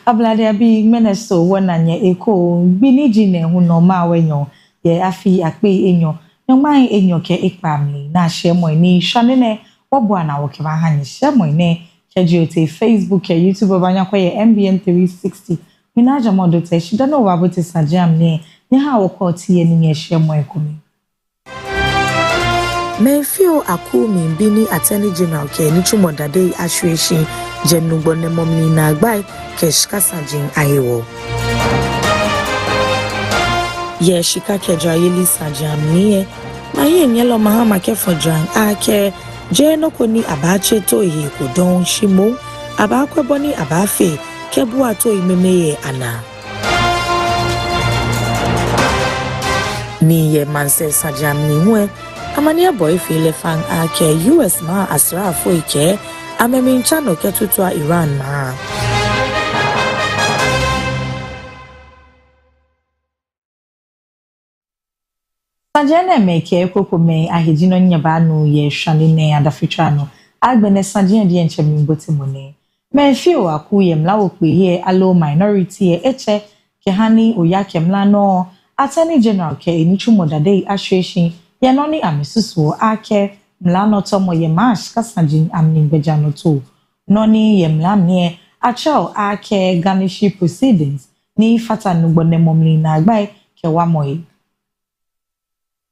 ablade abi meneso wonanye eko biniji ne hu no ma wenyo ye afi akpe enyo nyoma enyo ke ekpamli na shemo ni hwane wobo na wo ke ba hanye shemo ne kejiote Facebook e YouTube obanya kwaye Mbn 360 minaja modo te shida no wabote sajam ne ha wo kwoti ye ni shemo ekomi Mefio akumi Mbn Attorney General ke ni chumodade ashweshi jenugbone momni na agbai ke shikasajin ayewo. Ye shika kejo ayeli sajam niye maye nyelo mahama ke fodran ake je no koni abache to ihe kodon shimo abakweboni abafe kebu ato imemeye ana. Ni ye manse sajam niwe amania boy file fang ake US ma asra afo ike amemin chano ketutwa Iran ma. Sajene meke kokome ahejino nyabanu ye Mbn Adafitswaa agbene sajene di enchemi botimone mefio akuye mlawo pe ye alo minority eche ke hani oyake mlano Attorney General ke enichumodade ashweshin ye noni amisusu ake mlano tomo ye mash kasajin amningbejano to noni ye mlamne achao ake garnishi proceedings ni fata nugbone momli na agbai ke wamoyi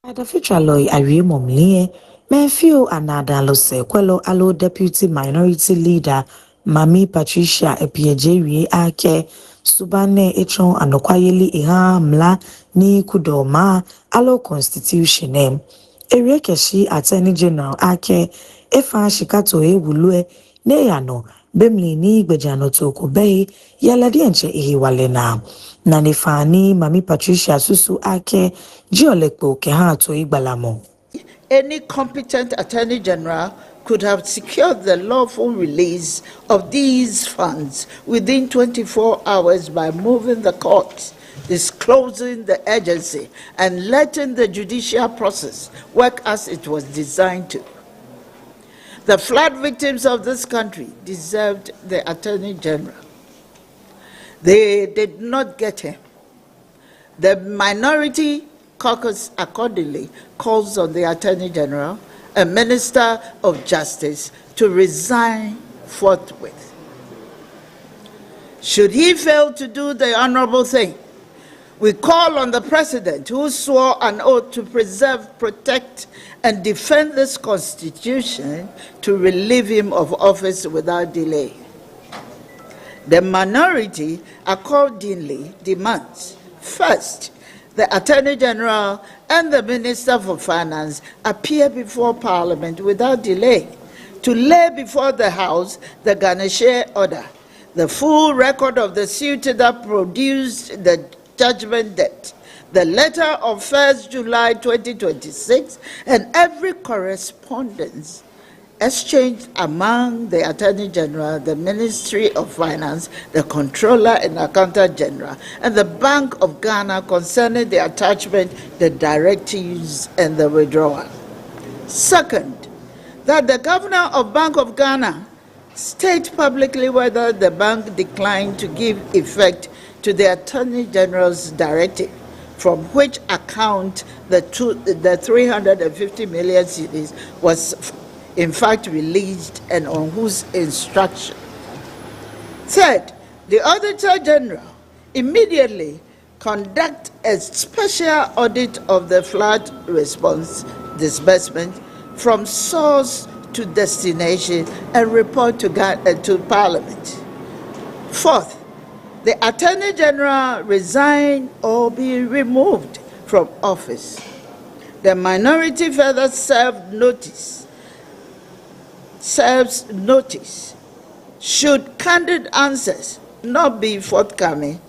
Adafitswaa loy awie momlie mefio anada lo se kwelo alo deputy minority leader Mami Patricia Epiejewie ake subane echon anokwayeli iha mla ni kudoma alo constitution area keshi Attorney General ake efa shikato ewulue ne yano bemli ni gbejano to kobe yaladi enche ihiwalena na nefani Mami Patricia susu ake jiolekpo ke ha to igbalamo. Any competent Attorney General could have secured the lawful release of these funds within 24 hours by moving the court, disclosing the agency, and letting the judicial process work as it was designed to. The flood victims of this country deserved the Attorney General. They did not get him. The minority caucus accordingly calls on the Attorney General and Minister of Justice to resign forthwith. Should he fail to do the honorable thing, we call on the President, who swore an oath to preserve, protect, and defend this Constitution, to relieve him of office without delay. The minority accordingly demands, first, the Attorney General and the Minister for Finance appear before Parliament without delay to lay before the House the garnish order, the full record of the suit that produced the judgment debt, the letter of 1st July 2026, and every correspondence exchanged among the Attorney General, the Ministry of Finance, the Controller and Accountant General, and the Bank of Ghana concerning the attachment, the directives, and the withdrawal. Second, that the Governor of Bank of Ghana state publicly whether the bank declined to give effect to the Attorney General's directive, from which account the 350 million cedis was in fact released and on whose instruction. Third, the Auditor General immediately conduct a special audit of the flood response disbursement from source to destination and report to Parliament. Fourth, the Attorney General resign or be removed from office. The minority further serves notice. Should candid answers not be forthcoming,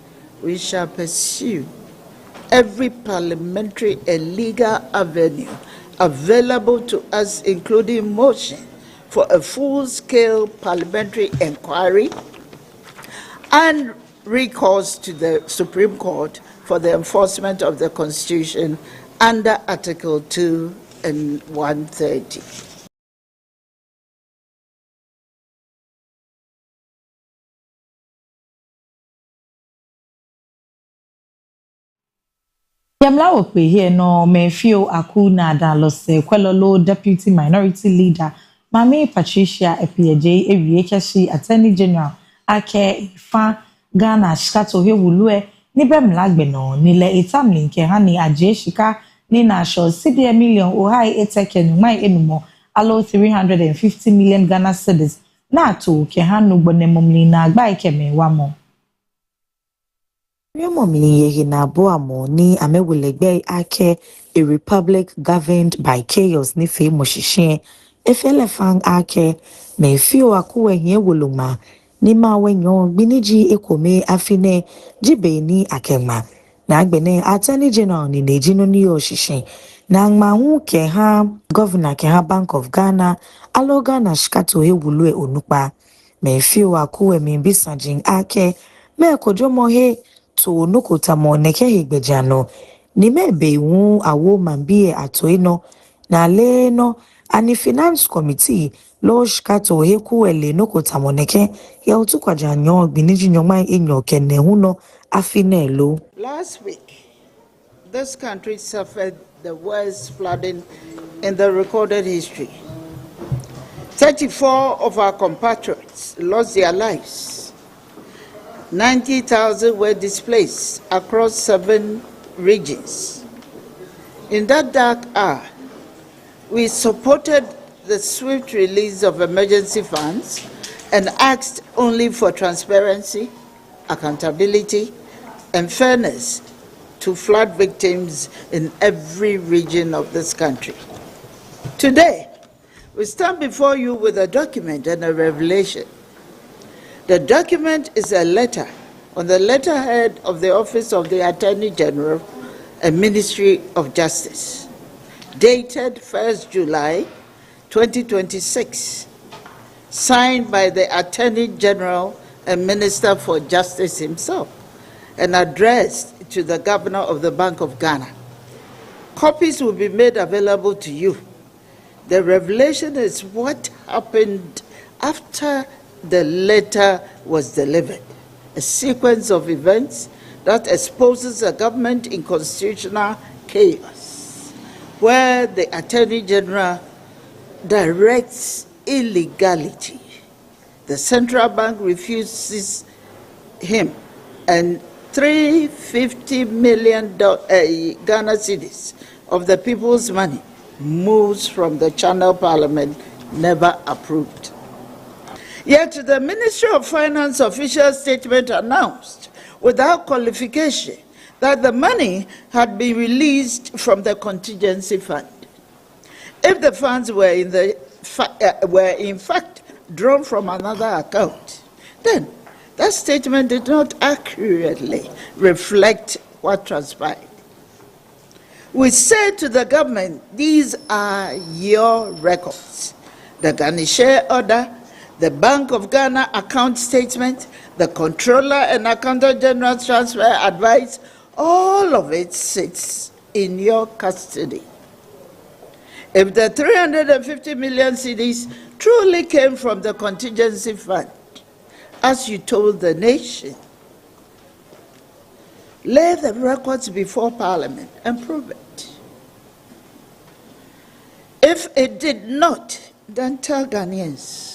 we shall pursue every parliamentary and legal avenue available to us, including motion for a full-scale parliamentary inquiry and recourse to the Supreme Court for the enforcement of the Constitution under Article 2 and 130. Yamla Okwe here no Mefio Akuna Dalose Kwelolo Deputy Minority Leader Mami Patricia Epieje Ewiekashi Attorney General Ake Fa Ghana Shikato Hewulue Nibe Mlagbeno Nile Itamlin Kehani Aje Shika Nina Sho CDA million Ohai Eteke Numai Enumo Alo 350 million Ghana cedis Na-atụ Kehanu Gbonemumli na agba ikeme wamo. Remomli na Boamo ni amewilegbe ake a republic governed by chaos ni fe moshishin efelefang ake me fio akuwe nye wuluma ni ma wenyo biniji ekome afine jibe ni akema na agbene attorney general ni nejino ni oshishin na ngmanwu ke ha governor ke ha Bank of Ghana alo Ghana shikato hewulue onukpa me fio akuwe me bisajin ake me kojomo he to nukota mo neke higbejano ni mebe iwu awo mambie atoino na le no ani finance committee lo shikato heku ele nukota mo neke ya utukwa janyo biniji nyoma inyo kene huno afine lo. Last week, this country suffered the worst flooding in the recorded history. 34 of our compatriots lost their lives. 90,000 were displaced across 7 regions. In that dark hour, we supported the swift release of emergency funds and asked only for transparency, accountability, and fairness to flood victims in every region of this country. Today, we stand before you with a document and a revelation. The document is a letter on the letterhead of the Office of the Attorney General and Ministry of Justice, dated 1st July 2026, signed by the Attorney General and Minister for Justice himself, and addressed to the Governor of the Bank of Ghana. Copies will be made available to you. The revelation is what happened after the letter was delivered, a sequence of events that exposes a government in constitutional chaos, where the Attorney General directs illegality. The central bank refuses him, and 350 million Ghana cedis of the people's money moves from the Channel Parliament, never approved. Yet the Ministry of Finance official statement announced, without qualification, that the money had been released from the contingency fund. If the funds were in fact drawn from another account, then that statement did not accurately reflect what transpired. We said to the government, these are your records. The Ghana share order, the Bank of Ghana account statement, the Controller and Accountant General's transfer advice, all of it sits in your custody. If the 350 million cedis truly came from the contingency fund, as you told the nation, lay the records before Parliament and prove it. If it did not, then tell Ghanaians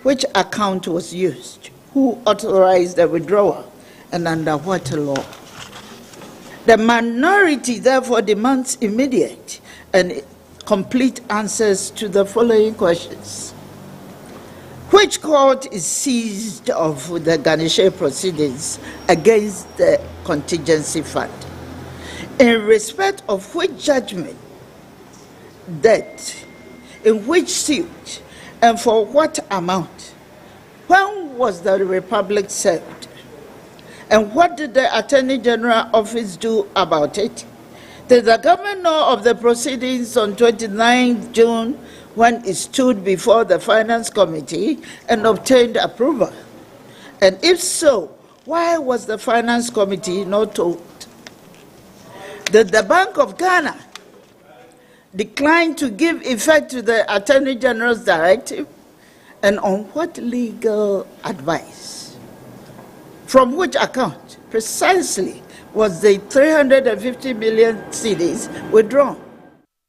which account was used, who authorized the withdrawal, and under what law. The minority therefore demands immediate and complete answers to the following questions. Which court is seized of the Ghana proceedings against the contingency fund? In respect of which judgment, debt, in which suit, and for what amount? When was the Republic served? And what did the Attorney General Office do about it? Did the government know of the proceedings on 29 June when it stood before the Finance Committee and obtained approval? And if so, why was the Finance Committee not told? Did the Bank of Ghana decline to give effect to the Attorney General's directive? And on what legal advice? From which account precisely was the 350 million cedis withdrawn.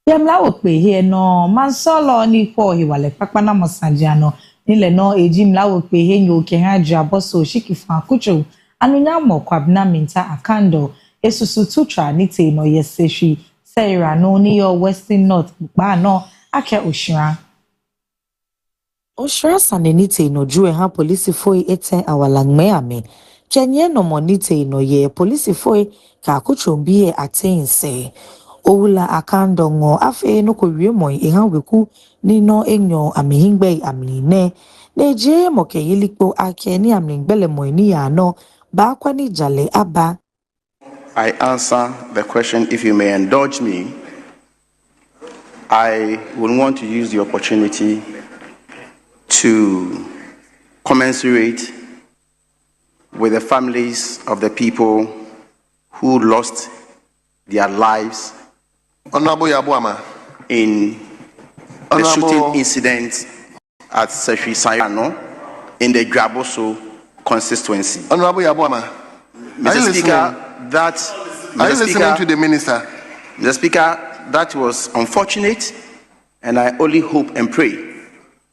Yamla okpe here no mansolo ni kwa hiwale pakpana mosanjiano nile no ejimla okpe he nyoke ha jaboso shikifa kucho anunyamo kwabna minta akando esusu tutra nite no yeseshi seira no ni yo western north ba no ake oshira sanenite no juwe ha polisi foi eten awalangme ame chenye no monite no ye polisi foi ka kuchombi atense owula akando ngo afe no kowie moy eha weku ni no enyo amihingbe amline neje moke yilikpo ake ni amlingbele moy ni ya no ba kwa ni jale aba. I answer the question. If you may indulge me, I would want to use the opportunity to commensurate with the families of the people who lost their lives Honorable Yabuama, in the shooting incident at Sefi Sayano in the Graboso constituency. Honorable Yabuama, Mr. Speaker, are you listening to the minister? Mr. Speaker, that was unfortunate, and I only hope and pray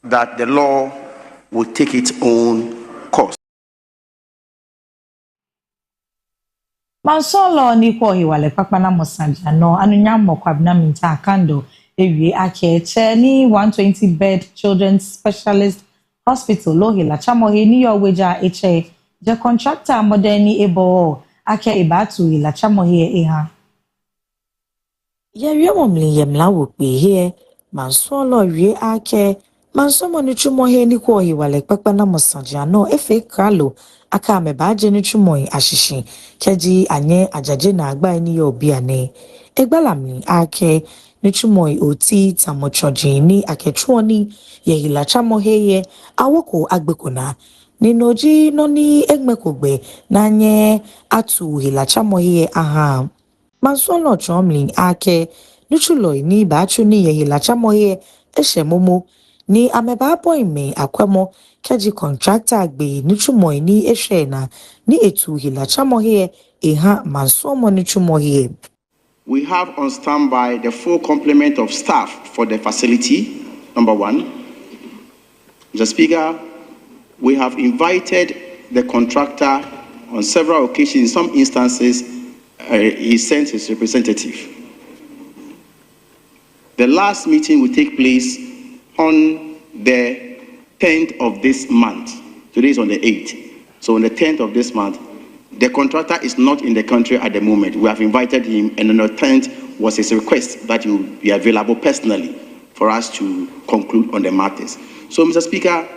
that the law will take its own course. Mansolo ni kwa hiwale pakpana mosanjiano anunyamo kwabna minta akando ewie akeche ni 120 bed children's specialist hospital lohila chamohe ni yo weja eche je contractor moderni ebo ake ibatu ila chamohe eha Ye momli yemla wukpe here mansolo wie ake mansomo ni chumohe ni kwa hiwale pakpana mosanjiano efe kralo aka mebaje ni chumoy ashishi keji anye ajaje na agba ni yo biane egbalami ake ni chumoy oti tamochoji ni akechuoni ye hilacha moheye awoko agbekona ni noji no ni egmekogbe na nye atu hilacha moheye aha mansolo chomlin ake ni chuloy ni bachu ni ye hilacha moheye eshemomo ni ameba boy me akwemo keji contractor agbe ni chumoy ni eshena ni etu hila chamohe eha mansomo ni chumohe. We have on standby the full complement of staff for the facility, number one. Mr. Speaker, we have invited the contractor on several occasions. In some instances, he sent his representative. The last meeting will take place on the 10th of this month. Today is on the 8th. So on the 10th of this month, the contractor is not in the country at the moment. We have invited him, and on the 10th was his request that he will be available personally for us to conclude on the matters. So, Mr. Speaker,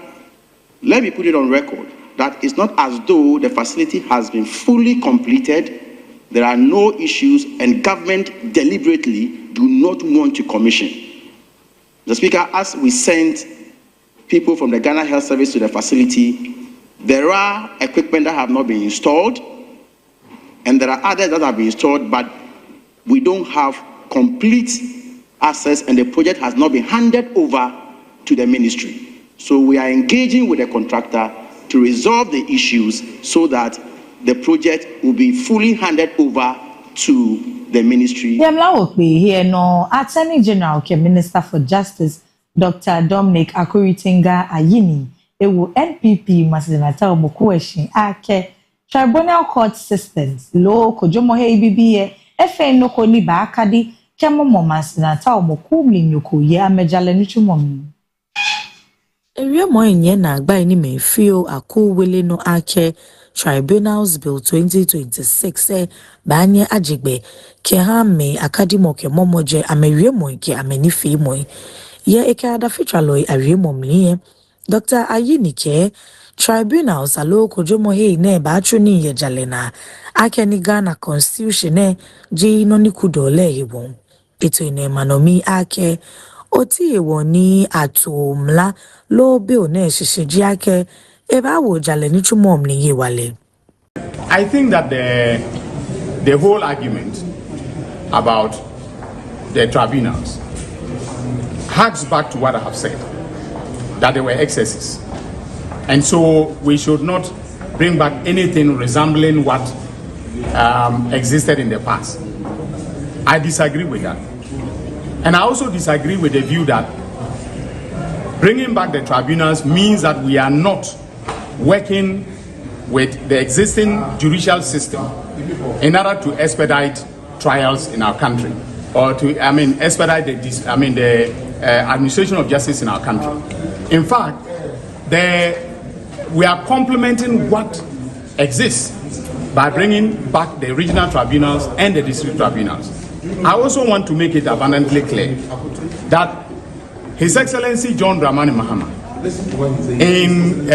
let me put it on record that it's not as though the facility has been fully completed. There are no issues, and government deliberately do not want to commission. Mr. Speaker, as we sent people from the Ghana Health Service to the facility, there are equipment that have not been installed, and there are others that have been installed, but we don't have complete access, and the project has not been handed over to the ministry. So we are engaging with the contractor to resolve the issues so that the project will be fully handed over to the ministry. Yamla okpe here no Attorney General ke Minister for Justice Dr. Dominic Akuritinga Ayini ewu NPP Masidinata Omokueshi ake Tribunal Court Systems lo kojomohe ibibiye efe noko ni ba akadi kemomo Masidinata Omokumli nyoko ye amejale nichumomi. Ewie moyenye na agba ni mefio aku wele no ake Tribunals Bill 2026 banye ajigbe ke ha me akadimo ke momoje amewie moike amenifi moi ye Mbn Adafitswaa awie momlie Dr. Ayini ke Tribunals alo kojomohe ne ba chuni ye jalena ake ni Ghana Constitution ne ji no ni kudole yebon ito ine manomi ake oti ewoni atumla lo bill ne shisiji ake eba wo jale ni chumom ni yewale. I think that the whole argument about the tribunals harks back to what I have said, that there were excesses. And so we should not bring back anything resembling what existed in the past. I disagree with that. And I also disagree with the view that bringing back the tribunals means that we are not working with the existing judicial system in order to expedite trials in our country, or to, expedite the administration of justice in our country. In fact, we are complementing what exists by bringing back the regional tribunals and the district tribunals. I also want to make it abundantly clear that His Excellency John Dramani Mahama, in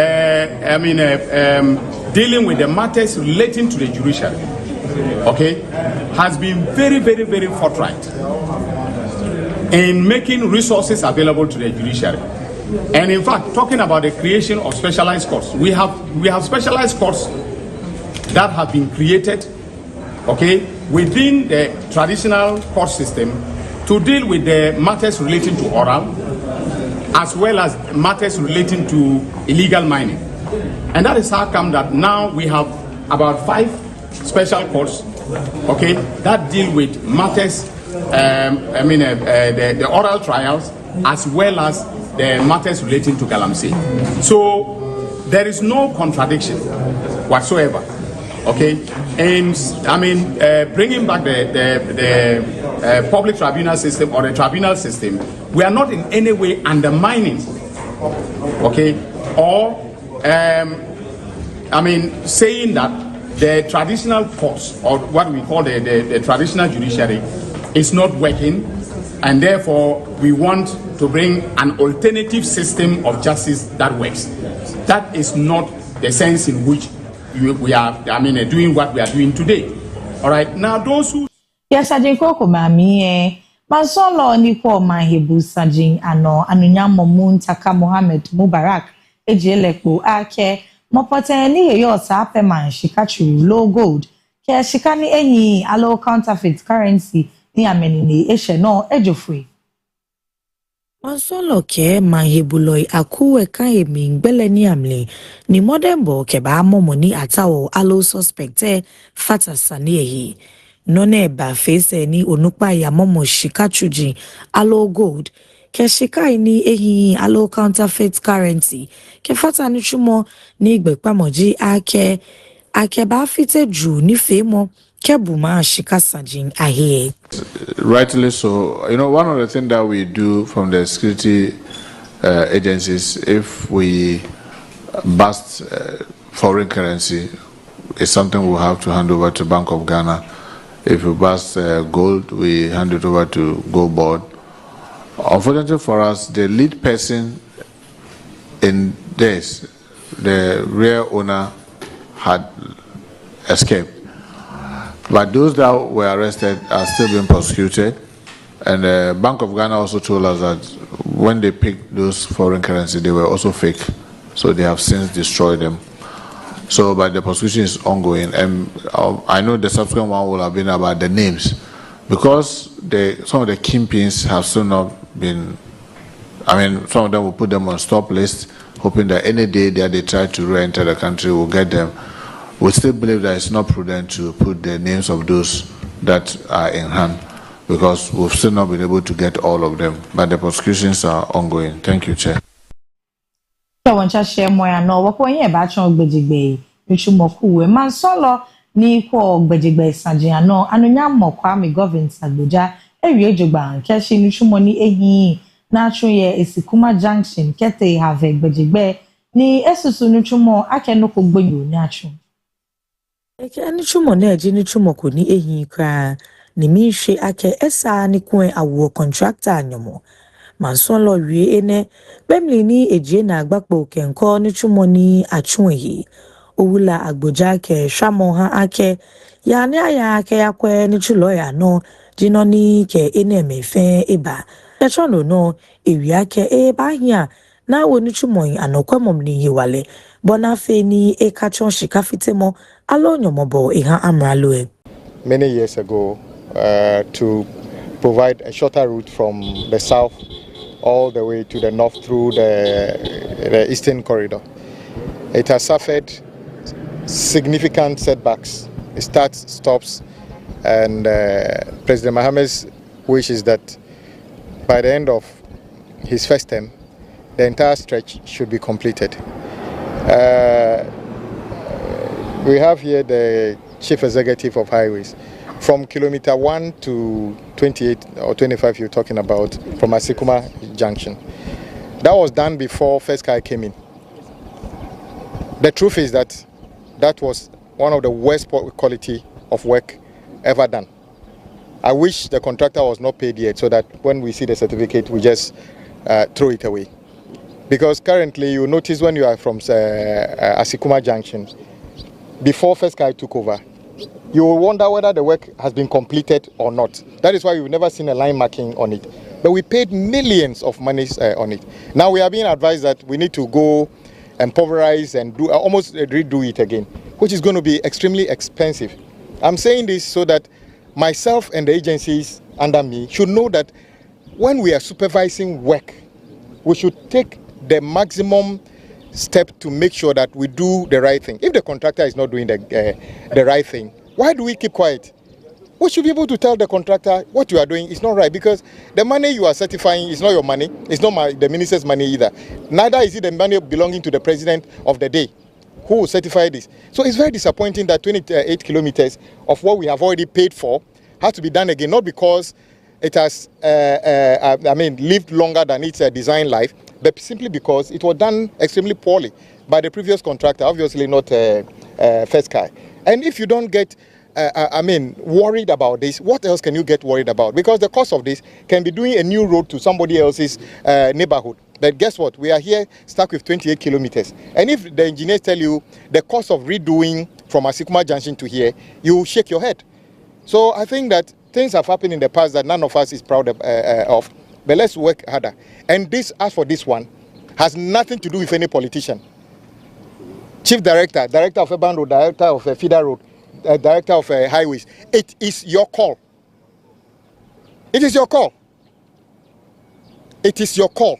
dealing with the matters relating to the judiciary, has been very, very, very forthright in making resources available to the judiciary. And in fact, talking about the creation of specialized courts, we have specialized courts that have been created, within the traditional court system to deal with the matters relating to oral, as well as matters relating to illegal mining. And that is how come that now we have about 5 special courts, that deal with matters, the oral trials, as well as the matters relating to Galamsey. So there is no contradiction whatsoever. And bringing back the public tribunal system or the tribunal system, we are not in any way undermining, or saying that the traditional courts, or what we call the traditional judiciary, is not working, and therefore we want to bring an alternative system of justice that works. That is not the sense in which we are, doing what we are doing today. All right. Now, those who Sajin Koko Mami, Masolo Nipo Mahibu Sajin Anunyamo Muntaka Mohammed Mubarak, Ejeleko Ake, Mopoteni Yosa Peman, Shikachu, low gold, Ke Shikani Eni, allow counterfeit currency, ni amenini, no Ejofree. Masolo ke mahibuloi akuwe kaye mingbele ni amle ni modembo ke ba momoni atawo alo suspecte fata saniehi none ba face ni onukpa ya momo shikachuji alo gold ke shikai ni ehi alo counterfeit currency ke fata ni chumo ni igbepamoji ake ba fite ju ni femo ke buma shikasajin ahe. Rightly so. One of the things that we do from the security agencies, if we bust foreign currency, is something we'll have to hand over to Bank of Ghana. If we bust gold, we hand it over to Gold Board. Unfortunately for us, the lead person in this, the real owner, had escaped. But those that were arrested are still being prosecuted. And the Bank of Ghana also told us that when they picked those foreign currency, they were also fake. So they have since destroyed them. So, but the prosecution is ongoing. And I know the subsequent one will have been about the names. Because some of the kingpins have still not been, some of them will put them on stop list, hoping that any day that they try to re-enter the country, we'll get them. We still believe that it's not prudent to put the names of those that are in hand, because we've still not been able to get all of them. But the prosecutions are ongoing. Thank you, Chair. Ni kwa gbejigbe Sajiano anunyamo Kwame Govins Agboja ewie jogba keshi nuchumo ni ehin na atruye Esikuma Junction kete have gbejigbe ni esusu nuchumo akenoko gboyo ni atru eke nuchumo na eji nuchumo ko ni ehin kra ni mi hwe ake esa ni kun awo contractor anyomo mansolo wie ene bemli ni eje na agbakpo kenko nuchumo ni atruye Owula Agboja ke Shamoha ake ya ne aya ake yakwe ni chuloya no jino ni ke eneme fe eba echono no ewi ake eba hia na woni chumoyin anokwemom ni yiwale bona fe ni ekachon shikafitemo alonyomobo eha amraloe. Many years ago to provide a shorter route from the south all the way to the north through the eastern corridor. It has suffered significant setbacks starts, stops, and President Mohammed's wish is that by the end of his first term, the entire stretch should be completed. We have here the Chief Executive of Highways. From kilometer 1 to 28 or 25 you're talking about, from Asikuma Junction. That was done before First Car came in. The truth is that that was one of the worst quality of work ever done. I wish the contractor was not paid yet, so that when we see the certificate, we just throw it away. Because currently, you notice when you are from Asikuma Junction, before First Car took over, you will wonder whether the work has been completed or not. That is why we've never seen a line marking on it. But we paid millions of monies on it. Now we are being advised that we need to go and pulverize and do almost redo it again, which is going to be extremely expensive. I'm saying this so that myself and the agencies under me should know that when we are supervising work, we should take the maximum step to make sure that we do the right thing. If the contractor is not doing the right thing, why do we keep quiet? We should be able to tell the contractor what you are doing is not right, because the money you are certifying is not your money. It's not the minister's money either. Neither is it the money belonging to the president of the day who will certify this. So it's very disappointing that 28 kilometers of what we have already paid for has to be done again, not because it has lived longer than its design life, but simply because it was done extremely poorly by the previous contractor, obviously not First Car. And if you don't get, worried about this, what else can you get worried about? Because the cost of this can be doing a new road to somebody else's neighborhood. But guess what? We are here stuck with 28 kilometers. And if the engineers tell you the cost of redoing from Asikuma Junction to here, you shake your head. So I think that things have happened in the past that none of us is proud of. But let's work harder. And this, as for this one, has nothing to do with any politician. Chief Director, Director of Urban Road, Director of Feeder Road, Director of Highways, it is your call. It is your call. It is your call.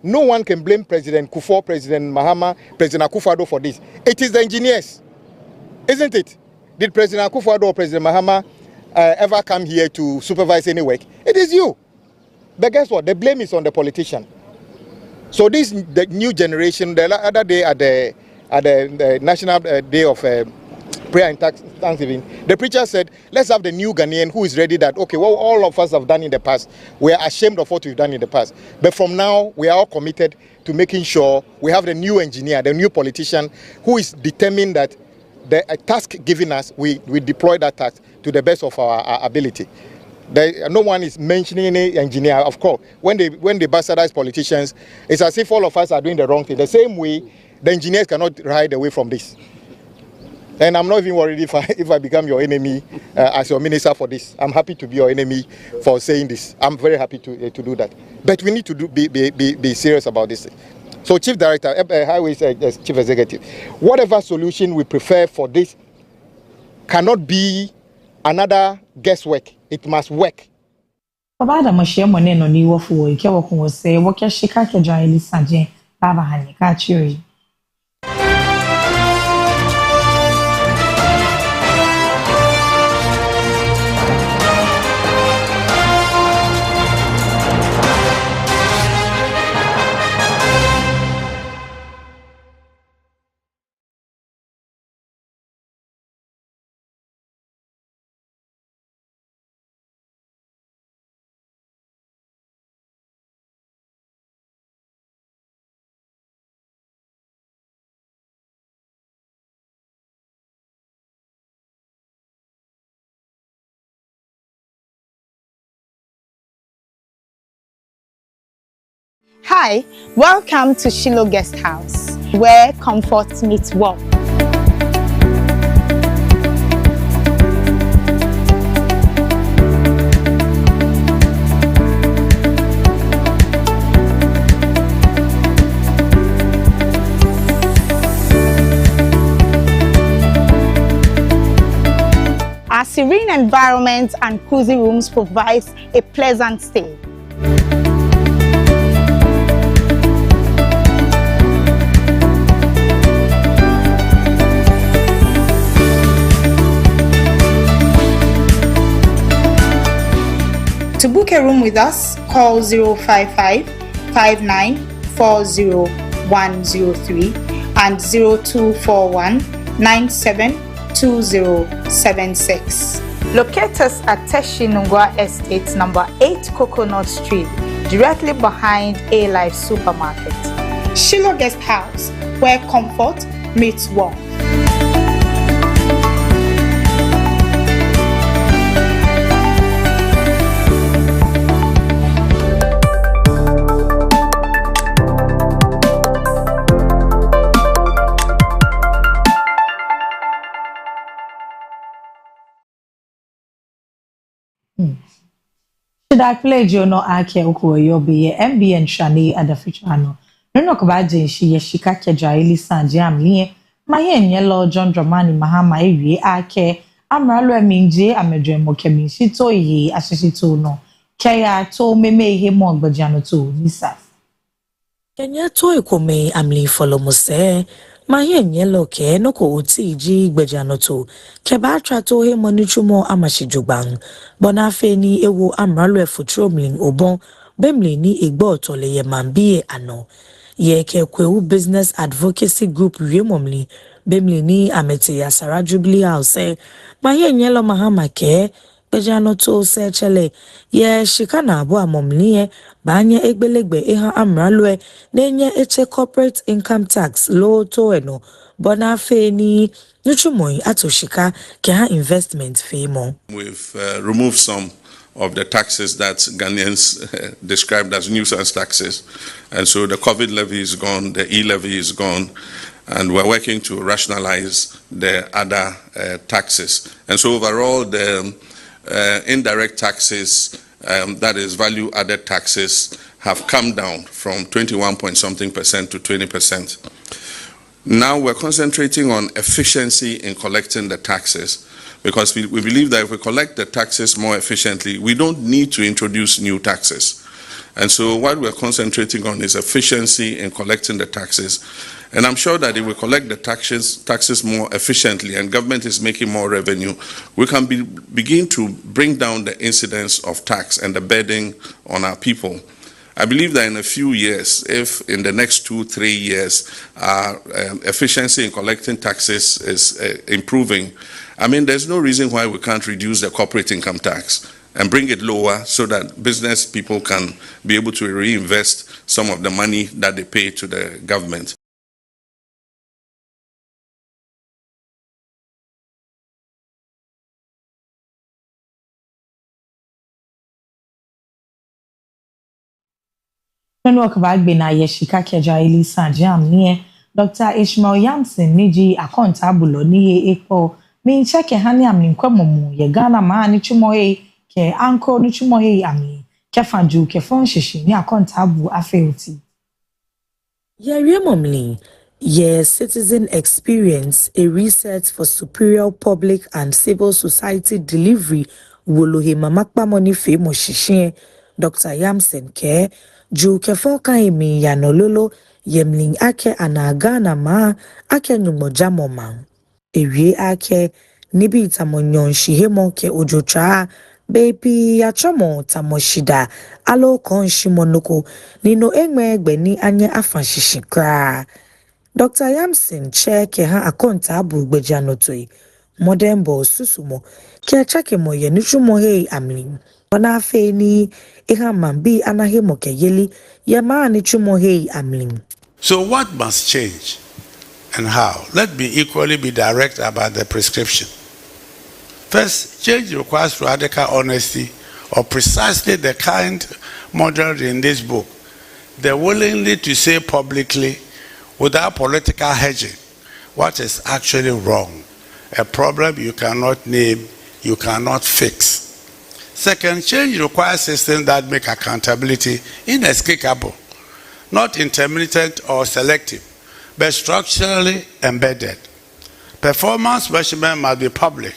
No one can blame President Kufuor, President Mahama, President Akufo-Addo for this. It is the engineers, isn't it? Did President Akufo-Addo or President Mahama ever come here to supervise any work? It is you. But guess what? The blame is on the politician. So this the new generation. The other day at the National Day of Prayer and Thanksgiving, the preacher said, let's have the new Ghanaian who is ready that, okay, what all of us have done in the past, we are ashamed of what we've done in the past. But from now, we are all committed to making sure we have the new engineer, the new politician who is determined that the task given us, we deploy that task to the best of our ability. No one is mentioning any engineer. Of course, when they bastardize politicians, it's as if all of us are doing the wrong thing. The same way, the engineers cannot hide away from this. And I'm not even worried if I become your enemy as your minister for this. I'm happy to be your enemy for saying this. I'm very happy to do that. But we need to be serious about this. So, Chief Director, Highways Chief Executive, whatever solution we prefer for this cannot be another guesswork. It must work. Babada mashia moneno ni wofu ike wako se wokia shika ke jaili sanje baba hani ka chiri. Hi, welcome to Shiloh Guest House, where comfort meets warmth. Our serene environment and cozy rooms provides a pleasant stay. book a room with us, call 055 5940103 and 0241 972076. Locate us at Teshinungwa Estate, number 8 Coconut Street, directly behind A-Life Supermarket. Shiloh Guest House, where comfort meets warmth. Should pledge no ake ukuyo be Mbn Adafitswaa no ka jenshi yeshika keja Elisa amlie maye nyelo John Dramani Mahama ewie ake amralo eminje amedwemo kemishito yi ashishito no kaya to meme ihe mo gbajano to Lisa Kenya to ekome amli follow mose maye nyelo ke no ko uti ji gbajano to ke ba trato he monichumo amashijugbang bona feni ewo amralo efutromlin obon bemli ni egbo tole ye mambie ano ye ke kwewu business advocacy group riemomli bemli ni amete ya Sarah Jubilee House maye nyelo Mahama ke gbajano to se chele ye shikana abo amomli banye egbelegbe eha amralo nenye eche corporate income tax low to eno bona feni nuchumoy atoshika ke ha investment femo. We've removed some of the taxes that Ghanaians described as nuisance taxes. And so the COVID levy is gone, the e-levy is gone, and we're working to rationalize the other taxes. And so overall, the indirect taxes, that is value-added taxes, have come down from 21-point-something% to 20%. Now we're concentrating on efficiency in collecting the taxes, because we believe that if we collect the taxes more efficiently, we don't need to introduce new taxes. And so what we're concentrating on is efficiency in collecting the taxes. And I'm sure that if we collect the taxes more efficiently and government is making more revenue, we can begin to bring down the incidence of tax and the burden on our people. I believe that in a few years, if in the next 2-3 years, our efficiency in collecting taxes is improving, I mean, there's no reason why we can't reduce the corporate income tax and bring it lower so that business people can be able to reinvest some of the money that they pay to the government. Nwa kabagbe na yeshika keja Elisa amlie Dr. Ishmael Yamson niji akonta bulo ni ekpo min cheke hani amni nkwamomu ye Ghana ma ni chumoye ke anko ni chumoye amli ke fanju ke fonshishi ni akonta bu afeuti Ye riemomli ye citizen experience a research for superior public and civil society delivery wolohe mamakpa money femo shishin Dr. Yamson ke ju ke fonka emi yanololo yemling ake anagana ma ake numojamo ma ewie ake nibi tamonyon shihemo ke ojocha bepi yachomo tamoshida alo kon shimonoko nino egbe ni anye afanshishikra Dr. Yamson che ke ha akonta abu gbejanotoy modern boss susumo ke chake mo ye nuchumo hei amlim ona feni eha mambi anahemo ke yeli yama ni chumo hei amlim. So what must change and how? Let me equally be direct about the prescription. First, change requires radical honesty of precisely the kind modeled in this book. The willingly to say publicly, without political hedging, what is actually wrong. A problem you cannot name, you cannot fix. Second, change requires systems that make accountability inescapable, not intermittent or selective, but structurally embedded. Performance measurement must be public.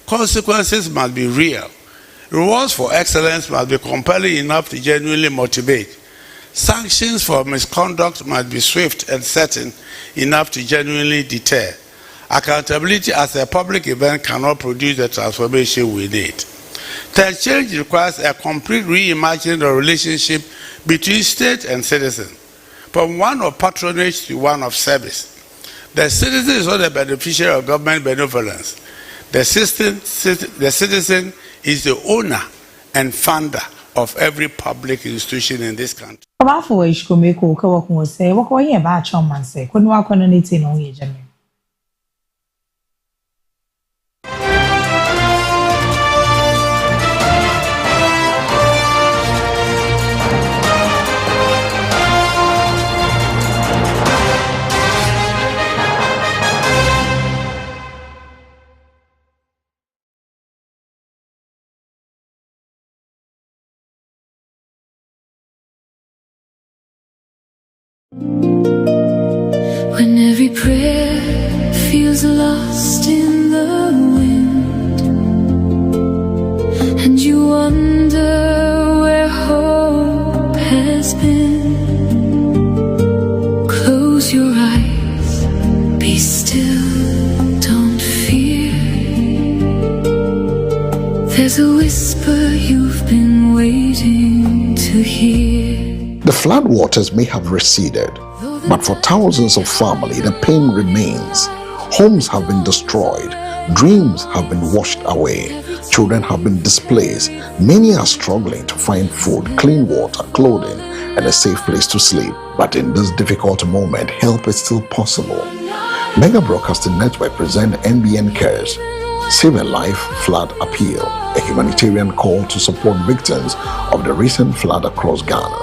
Consequences must be real. Rewards for excellence must be compelling enough to genuinely motivate. Sanctions for misconduct must be swift and certain enough to genuinely deter. Accountability as a public event cannot produce the transformation we need. That change requires a complete reimagining of the relationship between state and citizen, from one of patronage to one of service. The citizen is not the beneficiary of government benevolence. The citizen is the owner and funder of every public institution in this country. When every prayer feels lost in the wind, and you wonder where hope has been, close your eyes, be still, don't fear. There's a whisper you've been waiting to hear. The floodwaters may have receded, but for thousands of families, the pain remains. Homes have been destroyed, dreams have been washed away, children have been displaced. Many are struggling to find food, clean water, clothing, and a safe place to sleep. But in this difficult moment, help is still possible. Mega Broadcasting Network present Mbn Cares, Save a Life Flood Appeal, a humanitarian call to support victims of the recent flood across Ghana.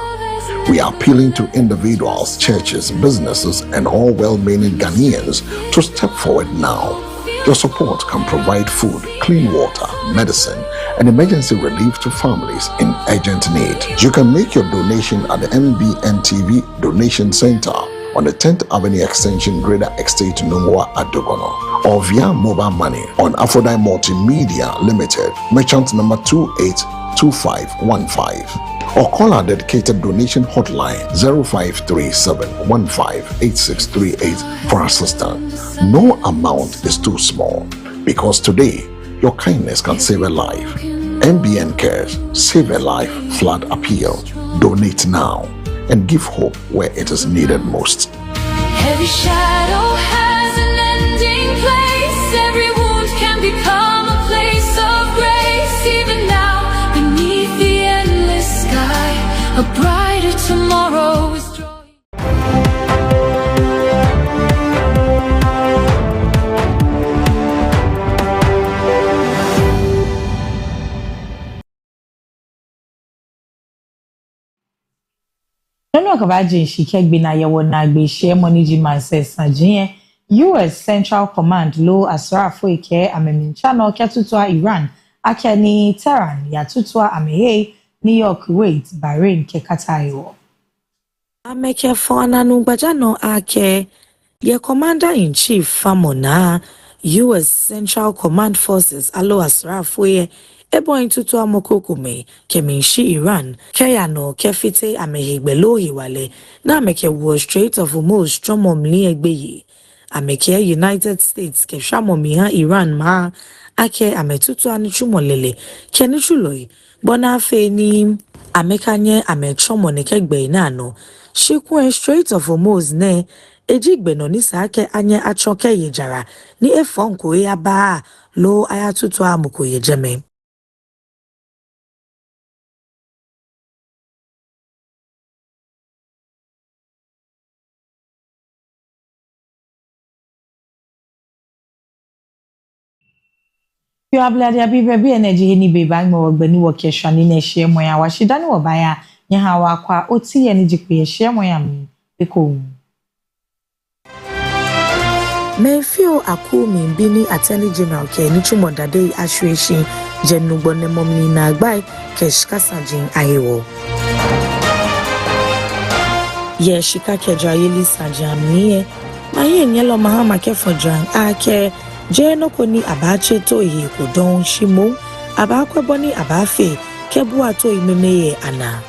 We are appealing to individuals, churches, businesses, and all well-meaning Ghanaians to step forward now. Your support can provide food, clean water, medicine, and emergency relief to families in urgent need. You can make your donation at the Mbn TV Donation Center on the 10th Avenue Extension, Greater Estate, Numwa at Dogono, or via mobile money on Aphrodite Multimedia Limited, merchant number 282515. Or call our dedicated donation hotline 0537158638 for assistance. No amount is too small, because today your kindness can save a life. Mbn Cares, Save a Life Flood Appeal. Donate now and give hope where it is needed most. Every shadow has an ending place. Every wound can become a place of grace. Even now, beneath the endless sky, a brighter tomorrow is drawing. Nono kabaje shikegbe na yewo na gbe share money man says Sanjin US Central Command lo asrafo ike amemincha no kyatutwa Iran akeni Tehran ya tutwa ameye New York, Kuwait, Bahrain ke Qatar. Ameke fona nungbajano ake ye Commander-in-Chief famona US Central Command Forces alo asrafo ye ebo intutu amokokume keminshi Iran keyano kefite amehigbelo hiwale na ameke wo Strait of Hormuz tromomli egbeyi ameke United States ke shamomiha Iran ma ake ametutu anichumolele kenichuloi bona feni amekanye amechomonekegbe nano shikwe Strait of Hormuz ne ejigbe no ni sake anye achoke yejara ni efonko ya ba lo ayatutu amuko yejeme. You have blood ya baby energy ni bebang mo gbeni wo kesha ni na share mo ya washida ni wo baya nya ha wa kwa oti energy pe share mo ya mi eko. Mefio akumi Mbn Attorney General ke ni chumodade ashweshi jenugbone momni na agbai keshkasajin ayewo. Ye shika kejayeli sajamnie maye nyelo mahama kefodran ake Jeno koni abache to ihe kodon shimo abakwebo ni abafe kebu ato imemeye ana.